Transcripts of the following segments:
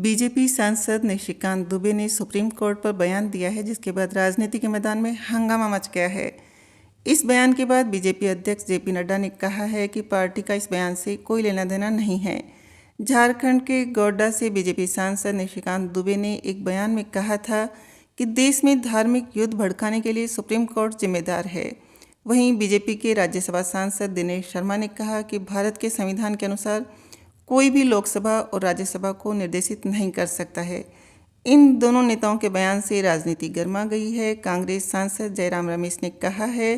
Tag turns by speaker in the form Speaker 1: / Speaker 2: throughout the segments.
Speaker 1: BJP सांसद निशिकांत दुबे ने supreme court पर बयान दिया है, जिसके बाद राजनीति के मैदान में हंगामा मच गया है। इस बयान के बाद बीजेपी अध्यक्ष जेपी नड्डा ने कहा है कि पार्टी का इस बयान से कोई लेना देना नहीं है। झारखंड के गोड्डा से बीजेपी सांसद निशिकांत दुबे ने एक बयान में कहा था कि देश में धार्मिक युद्ध भड़काने के लिए सुप्रीम कोर्ट जिम्मेदार है। वहीं बीजेपी के राज्यसभा सांसद दिनेश शर्मा ने कहा कि भारत के संविधान के अनुसार कोई भी लोकसभा और राज्यसभा को निर्देशित नहीं कर सकता है। इन दोनों नेताओं के बयान से राजनीति गर्मा गई है। कांग्रेस सांसद जयराम रमेश ने कहा है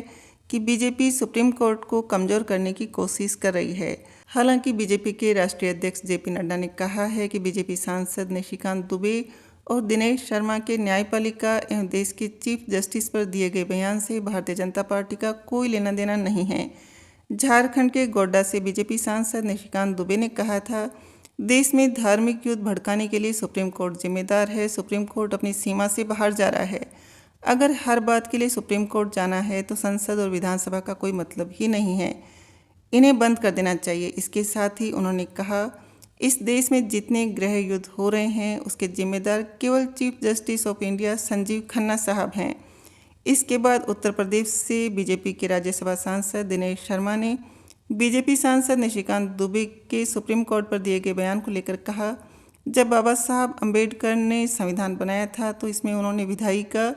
Speaker 1: कि बीजेपी सुप्रीम कोर्ट को कमजोर करने की कोशिश कर रही है। हालांकि बीजेपी के राष्ट्रीय अध्यक्ष जेपी नड्डा ने कहा है कि बीजेपी सांसद निशिकांत दुबे और दिनेश शर्मा के न्यायपालिका एवं देश के चीफ जस्टिस पर दिए गए बयान से भारतीय जनता पार्टी का कोई लेना देना नहीं है। झारखंड के गोड्डा से बीजेपी सांसद निशिकांत दुबे ने कहा था, देश में धार्मिक युद्ध भड़काने के लिए सुप्रीम कोर्ट जिम्मेदार है। सुप्रीम कोर्ट अपनी सीमा से बाहर जा रहा है। अगर हर बात के लिए सुप्रीम कोर्ट जाना है तो संसद और विधानसभा का कोई मतलब ही नहीं है। इन्हें बंद कर देना चाहिए। इसके साथ ही उन्होंने कहा, इस देश में जितने गृह युद्ध हो रहे हैं उसके जिम्मेदार केवल chief justice of India Sanjeev Khanna साहब हैं। इसके बाद उत्तर प्रदेश से बीजेपी के राज्यसभा सांसद दिनेश शर्मा ने बीजेपी सांसद निशिकांत दुबे के सुप्रीम कोर्ट पर दिए गए बयान को लेकर कहा, जब बाबा साहब अम्बेडकर ने संविधान बनाया था तो इसमें उन्होंने विधायिका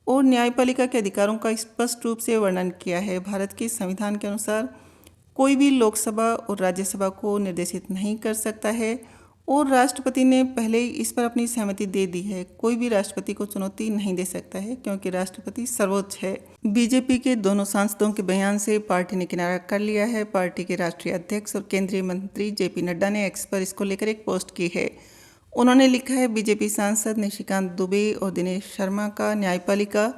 Speaker 1: और न्यायपालिका के अधिकारों का स्पष्ट रूप से वर्णन किया है। भारत के संविधान के अनुसार कोई भी लोकसभा और राज्यसभा को निर्देशित नहीं कर सकता है और राष्ट्रपति ने पहले ही इस पर अपनी सहमति दे दी है। कोई भी राष्ट्रपति को चुनौती नहीं दे सकता है क्योंकि राष्ट्रपति सर्वोच्च है। बीजेपी के दोनों सांसदों के बयान से पार्टी ने किनारा कर लिया है। पार्टी के राष्ट्रीय अध्यक्ष और केंद्रीय मंत्री जेपी नड्डा ने एक्स पर इसको लेकर एक पोस्ट की है। उन्होंने लिखा है, बीजेपी सांसद निशिकांत दुबे और दिनेश शर्मा का न्यायपालिका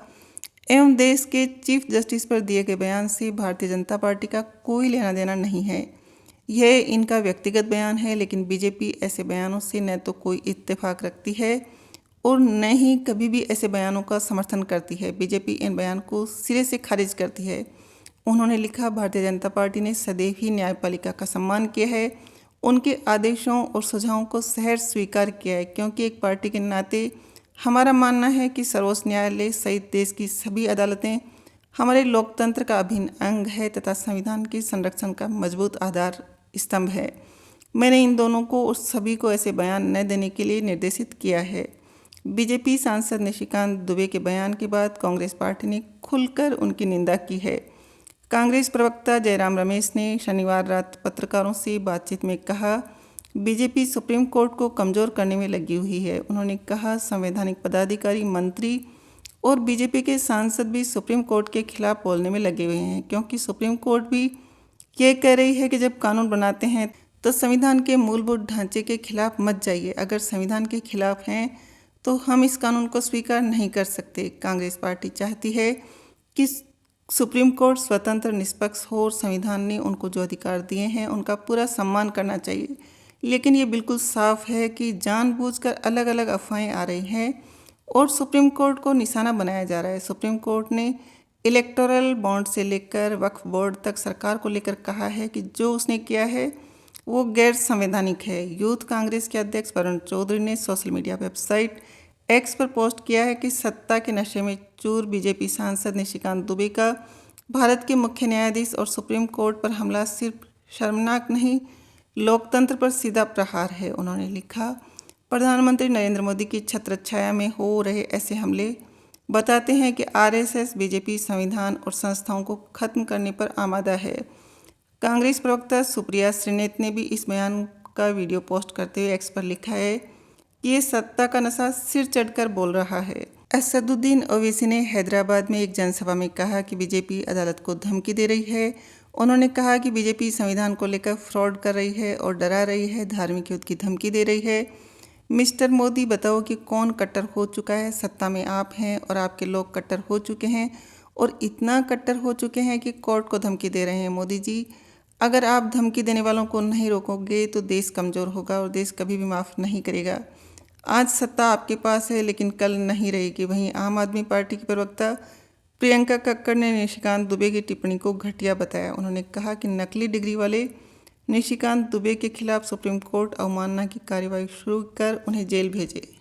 Speaker 1: एवं देश के चीफ जस्टिस पर दिए गए बयान से भारतीय जनता पार्टी का कोई लेना देना नहीं है। यह इनका व्यक्तिगत बयान है, लेकिन बीजेपी ऐसे बयानों से न तो कोई इत्तेफाक रखती है और न ही कभी भी ऐसे बयानों का समर्थन करती है। बीजेपी इन बयान को सिरे से खारिज करती है। उन्होंने लिखा, भारतीय जनता पार्टी ने सदैव ही न्यायपालिका का सम्मान किया है, उनके आदेशों और सुझावों को सहर्ष स्वीकार किया है, क्योंकि एक पार्टी के नाते हमारा मानना है कि सर्वोच्च न्यायालय सहित देश की सभी अदालतें हमारे लोकतंत्र का अभिन्न अंग है तथा संविधान के संरक्षण का मजबूत आधार स्तंभ है। मैंने इन दोनों को और सभी को ऐसे बयान न देने के लिए निर्देशित किया है। बीजेपी सांसद निशिकांत दुबे के बयान के बाद कांग्रेस पार्टी ने खुलकर उनकी निंदा की है। कांग्रेस प्रवक्ता जयराम रमेश ने शनिवार रात पत्रकारों से बातचीत में कहा, बीजेपी सुप्रीम कोर्ट को कमजोर करने में लगी हुई है। उन्होंने कहा, संवैधानिक पदाधिकारी, मंत्री और बीजेपी के सांसद भी सुप्रीम कोर्ट के खिलाफ बोलने में लगे हुए हैं, क्योंकि सुप्रीम कोर्ट भी ये कह रही है कि जब कानून बनाते हैं तो संविधान के मूलभूत ढांचे के खिलाफ मत जाइए। अगर संविधान के खिलाफ हैं तो हम इस कानून को स्वीकार नहीं कर सकते। कांग्रेस पार्टी चाहती है कि सुप्रीम कोर्ट स्वतंत्र, निष्पक्ष हो और संविधान ने उनको जो अधिकार दिए हैं उनका पूरा सम्मान करना चाहिए। लेकिन ये बिल्कुल साफ है कि जानबूझकर अलग अलग अफवाहें आ रही हैं और सुप्रीम कोर्ट को निशाना बनाया जा रहा है। सुप्रीम कोर्ट ने इलेक्टोरल बॉन्ड से लेकर वक्फ बोर्ड तक सरकार को लेकर कहा है कि जो उसने किया है वो गैर संवैधानिक है। यूथ कांग्रेस के अध्यक्ष वरुण चौधरी ने सोशल मीडिया वेबसाइट एक्स पर पोस्ट किया है कि सत्ता के नशे में चूर बीजेपी सांसद निशिकांत दुबे का भारत के मुख्य न्यायाधीश और सुप्रीम कोर्ट पर हमला सिर्फ शर्मनाक नहीं, लोकतंत्र पर सीधा प्रहार है। उन्होंने लिखा, प्रधानमंत्री नरेंद्र मोदी की छत्रछाया में हो रहे ऐसे हमले बताते हैं कि आरएसएस, बीजेपी संविधान और संस्थाओं को खत्म करने पर आमादा है। कांग्रेस प्रवक्ता सुप्रिया श्रीनेत ने भी इस बयान का वीडियो पोस्ट करते हुए एक्स पर लिखा है कि ये सत्ता का नशा सिर चढ़कर बोल रहा है। असदुद्दीन ओवैसी ने हैदराबाद में एक जनसभा में कहा कि बीजेपी अदालत को धमकी दे रही है। उन्होंने कहा कि बीजेपी संविधान को लेकर फ्रॉड कर रही है और डरा रही है, धार्मिक युद्ध की धमकी दे रही है। मिस्टर मोदी, बताओ कि कौन कट्टर हो चुका है? सत्ता में आप हैं और आपके लोग कट्टर हो चुके हैं और इतना कट्टर हो चुके हैं कि कोर्ट को धमकी दे रहे हैं। मोदी जी, अगर आप धमकी देने वालों को नहीं रोकोगे तो देश कमज़ोर होगा और देश कभी भी माफ़ नहीं करेगा। आज सत्ता आपके पास है लेकिन कल नहीं रहेगी। वहीं आम आदमी पार्टी की प्रवक्ता प्रियंका कक्कड़ ने निशिकांत दुबे की टिप्पणी को घटिया बताया। उन्होंने कहा कि नकली डिग्री वाले निशिकांत दुबे के खिलाफ सुप्रीम कोर्ट अवमानना की कार्रवाई शुरू कर उन्हें जेल भेजे।